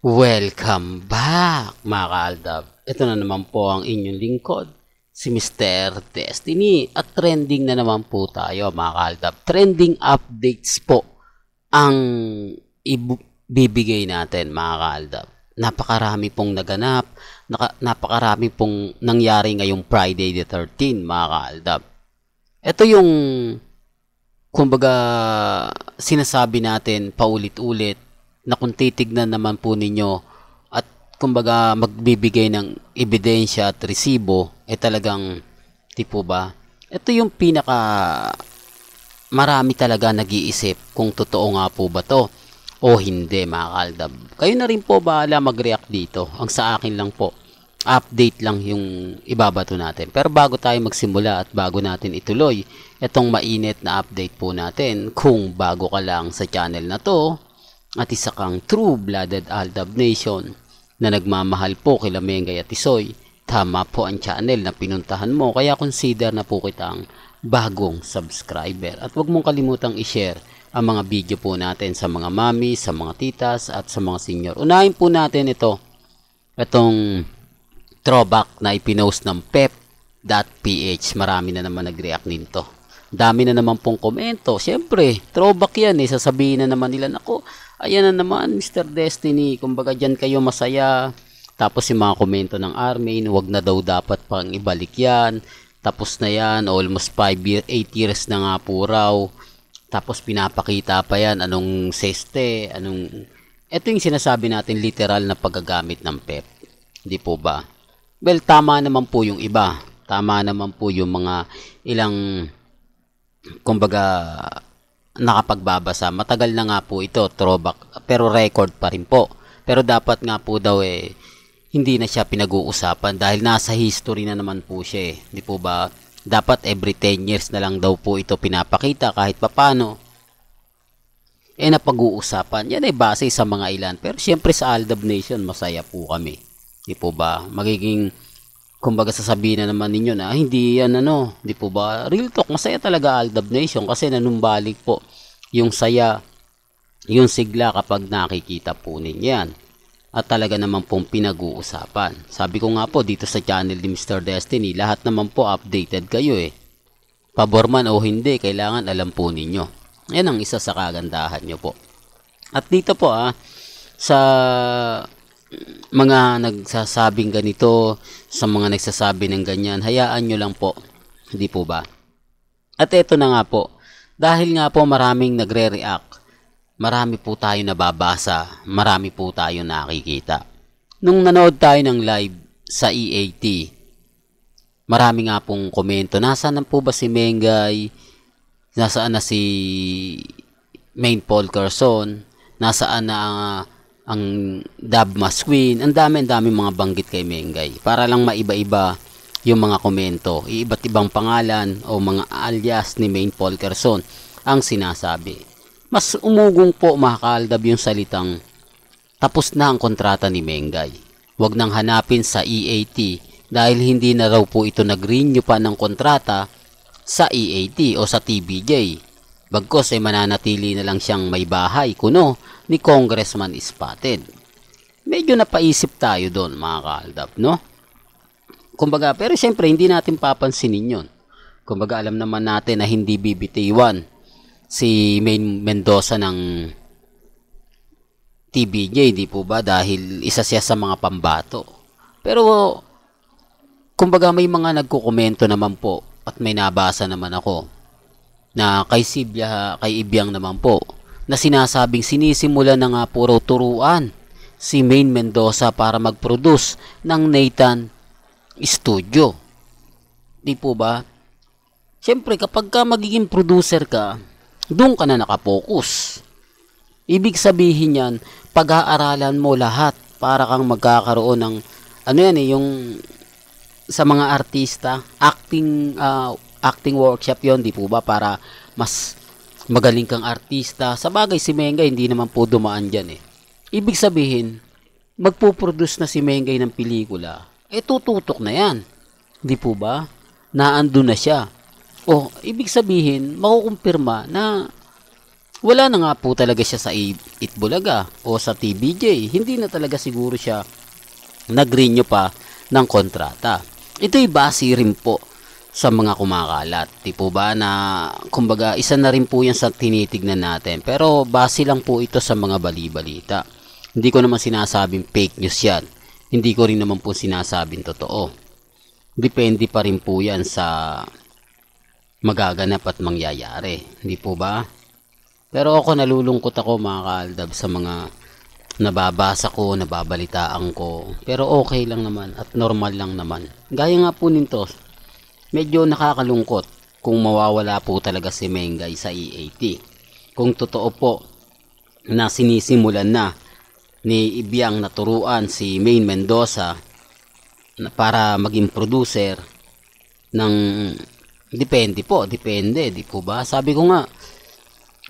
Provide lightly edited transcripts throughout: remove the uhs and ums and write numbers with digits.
Welcome back mga kaaldab. Ito na naman po ang inyong lingkod, si Mr. Destiny. At trending na naman po tayo mga kaaldab. Trending updates po ang ibibigay natin mga kaaldab. Napakarami pong naganap, napakarami pong nangyari ngayong Friday the 13th mga kaaldab. Ito yung kumbaga sinasabi natin paulit-ulit na kung titignan naman po ninyo at kumbaga magbibigay ng ebidensya at resibo talagang tipo ba ito yung pinaka marami talaga nag-iisip kung totoo nga po ba to o hindi mga kaaldab. Kayo na rin po bahala mag-react dito. Ang sa akin lang po, update lang yung ibabato natin. Pero bago tayo magsimula at bago natin ituloy itong mainit na update po natin, kung bago ka lang sa channel na to at isa kang true-blooded Aldab Nation na nagmamahal po kila Mengay at Isoy, tama po ang channel na pinuntahan mo, kaya consider na po kitang bagong subscriber. At huwag mong kalimutang i-share ang mga video po natin sa mga mami, sa mga titas at sa mga senior. Unahin po natin itong throwback na ipinost ng pep.ph. Marami na naman nag-react nito. Dami na naman pong komento. Siyempre, throwback yan eh. Sasabihin na naman nila, nako, ayan na naman Mr. Destiny, kumbaga dyan kayo masaya. Tapos yung mga komento ng Armin, wag na daw dapat pang ibalik yan. Tapos na yan, almost 8 years na nga po raw. Tapos pinapakita pa yan, anong seste, ito yung sinasabi natin literal na paggagamit ng PEP. Hindi po ba? Well, tama naman po yung iba. Tama naman po yung mga ilang kumbaga nakapagbabasa. Matagal na nga po ito, throwback, pero record pa rin po. Pero dapat nga po daw hindi na siya pinag-uusapan dahil nasa history na naman po siya Di po ba? Dapat every 10 years na lang daw po ito pinapakita kahit papano. Napag-uusapan. Yan ay base sa mga ilan. Pero siyempre sa Aldab Nation, masaya po kami. Di po ba? Magiging kumbaga sasabihin na naman ninyo na hindi yan di po ba? Real talk, masaya talaga Aldab Nation kasi nanumbalik po yung saya, yung sigla kapag nakikita po ninyo yan. At talaga naman pong pinag-uusapan. Sabi ko nga po dito sa channel ni Mr. Destiny, lahat naman po updated kayo Pabor man o hindi, kailangan alam po ninyo. Yan ang isa sa kagandahan nyo po. At dito po sa mga nagsasabing ganito, sa mga nagsasabi ng ganyan, hayaan nyo lang po. Hindi po ba? At eto na nga po, dahil nga po maraming nagre-react, marami po tayo nababasa, marami po tayo nakikita. Nung nanood tayo ng live sa EAT, marami nga pong komento, nasaan na po ba si Mengay? Nasaan na si Main Paul Carson? Nasaan na ang Dabmas Queen? Ang dami mga banggit kay Mengay. Para lang maiba-iba yung mga komento. Iba't ibang pangalan o mga alias ni Main Paul Carson ang sinasabi. Mas umugong po mga kaaldab yung salitang tapos na ang kontrata ni Mengay. Huwag nang hanapin sa EAT dahil hindi na raw po ito nag-renew pa ng kontrata sa EAT o sa TBJ. Bagkos mananatili na lang siyang may bahay kuno ni Congressman Spotted. Medyo napaisip tayo doon mga kaaldab, no? Kumbaga, pero siyempre hindi natin papansinin yun. Kumbaga alam naman natin na hindi bibitiwan si Main Mendoza ng TBJ, di po ba? Dahil isa siya sa mga pambato. Pero, kumbaga may mga nagkukomento naman po at may nabasa naman ako na kay Ibyang naman po na sinasabing sinisimula na nga puro turuan si Main Mendoza para mag-produce ng Nathan Studio. Di po ba? Siyempre, kapag ka magiging producer ka, doon ka na nakapokus. Ibig sabihin yan, pag-aaralan mo lahat para kang magkakaroon ng yung sa mga artista, acting workshop yon di po ba? Para mas magaling kang artista. Sa bagay, si Mengay hindi naman po dumaan dyan Ibig sabihin, magpuproduce na si Mengay ng pelikula, tututok na yan. Di po ba? Naandun na siya. Ibig sabihin, makukumpirma na wala na nga po talaga siya sa Itbulaga o sa TVJ. Hindi na talaga siguro siya nag-renew pa ng kontrata. Ito'y base rin po sa mga kumakalat. Di po ba na, kumbaga, isa na rin po yan sa tinitignan natin. Pero base lang po ito sa mga bali-balita. Hindi ko naman sinasabing fake news yan. Hindi ko rin naman po sinasabing totoo. Depende pa rin po yan sa magaganap at mangyayari. Hindi po ba? Pero ako nalulungkot ako mga kaaldab sa mga nababasa ko, nababalitaan ko. Pero okay lang naman at normal lang naman. Gaya nga po nito, medyo nakakalungkot kung mawawala po talaga si Mengay sa EAT. Kung totoo po na sinisimulan na ni Ibiang naturuan si Maine Mendoza para maging producer ng depende, di po ba? Sabi ko nga,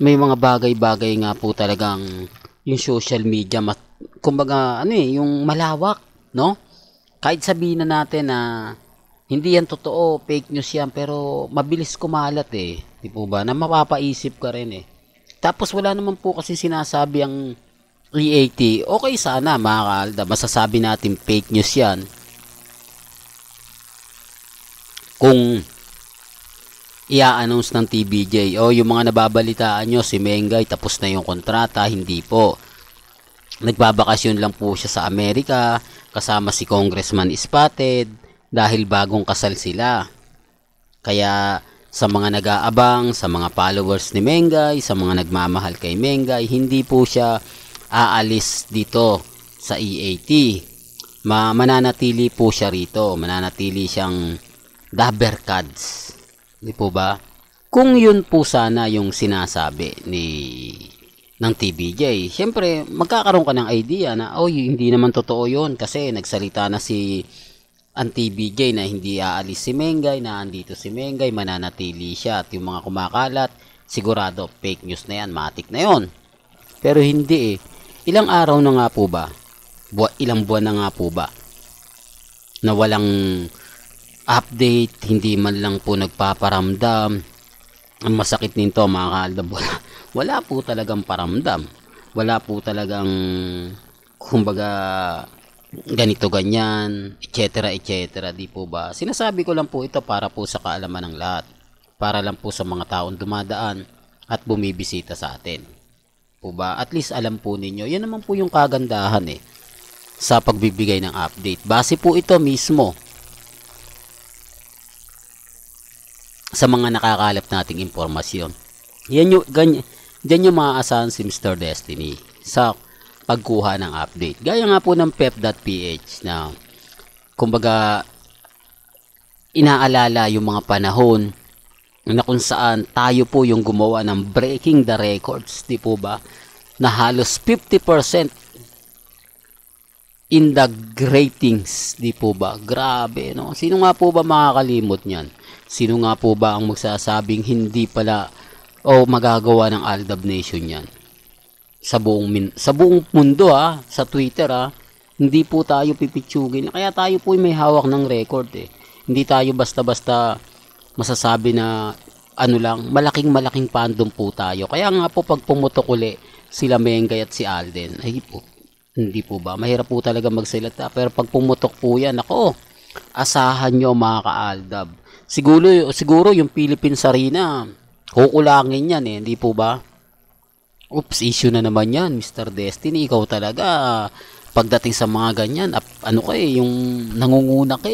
may mga bagay-bagay nga po talagang yung social media, kumbaga, yung malawak, no? Kahit sabihin na natin na hindi yan totoo, fake news yan, pero mabilis kumalat di po ba? Na mapapaisip ka rin Tapos wala naman po kasi sinasabi ang EAT, okay sana mga kaalda, masasabi natin fake news yan. Kung i-announce ng TVJ o yung mga nababalitaan nyo si Mengay tapos na yung kontrata, hindi po. Nagbabakasyon lang po siya sa Amerika kasama si Congressman Spotted dahil bagong kasal sila. Kaya sa mga nag-aabang, sa mga followers ni Mengay, sa mga nagmamahal kay Mengay, hindi po siya aalis dito sa EAT. Mananatili po siya rito, mananatili siyang Dabercads. Di po ba? Kung yun po sana yung sinasabi ng TVJ, syempre magkakaroon ka ng idea na hindi naman totoo yun kasi nagsalita na ang TVJ na hindi aalis si Mengay, na andito si Mengay, mananatili siya, at yung mga kumakalat sigurado fake news na yan, matik na yon. Pero hindi ilang araw na nga po ba, ilang buwan na nga po ba na walang update, hindi man lang po nagpaparamdam. Ang masakit nito mga kaaldab, wala po talagang paramdam, wala po talagang kumbaga ganito ganyan, etc. Di po ba? Sinasabi ko lang po ito para po sa kaalaman ng lahat, para lang po sa mga taong dumadaan at bumibisita sa atin po ba? At least alam po ninyo, yan naman po yung kagandahan sa pagbibigay ng update. Base po ito mismo sa mga nakakalap nating impormasyon. Yan yung maaasahan si Mr. Destiny sa pagkuha ng update. Gaya nga po ng pep.ph na kumbaga inaalala yung mga panahon na kung saan tayo po yung gumawa ng breaking the records, di po ba? Na halos 50% in the ratings, di po ba? Grabe, no? Sino nga po ba makakalimot niyan? Sino nga po ba ang magsasabing hindi pala o magagawa ng Aldab Nation yan? Sa buong mundo sa Twitter hindi po tayo pipitsugin. Kaya tayo po may hawak ng record Hindi tayo basta-basta masasabi na malaking fandom po tayo. Kaya nga po pag pumutok uli sila Mengay at si Alden, hindi po ba? Mahirap po talaga magsalita. Pero pag pumutok po yan, asahan nyo mga ka-Aldab. Siguro yung Philippines Arena, kukulangin yan hindi po ba? Oops, issue na naman yan, Mr. Destiny. Ikaw talaga, pagdating sa mga ganyan, yung nangunguna ka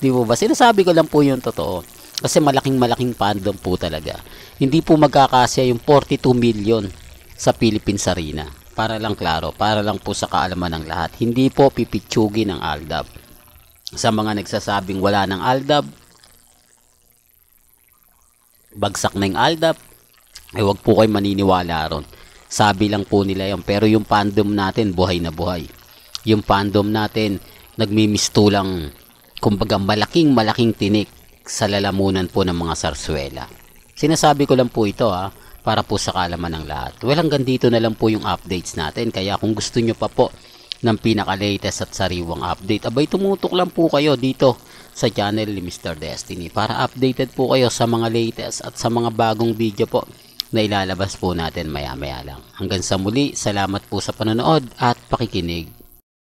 Di po ba? Sinasabi ko lang po yung totoo. Kasi malaking fandom po talaga. Hindi po magkakasya yung 42 million sa Philippines Arena. Para lang klaro, para lang po sa kaalaman ng lahat. Hindi po pipitsugin ng Aldab. Sa mga nagsasabing wala ng Aldab, bagsak na yung Aldab, wag po kayo maniniwala ron. Sabi lang po nila yan. Pero yung fandom natin, buhay na buhay. Yung fandom natin, nagmimistulang, kumbaga malaking tinik sa lalamunan po ng mga sarswela. Sinasabi ko lang po ito para po sa kaalaman ng lahat. Well, hanggang dito na lang po yung updates natin. Kaya kung gusto nyo pa po ng pinaka-latest at sariwang update, tumutok lang po kayo dito sa channel ni Mr. Destiny para updated po kayo sa mga latest at sa mga bagong video po na ilalabas po natin maya-maya lang. Hanggang sa muli, salamat po sa panonood at pakikinig.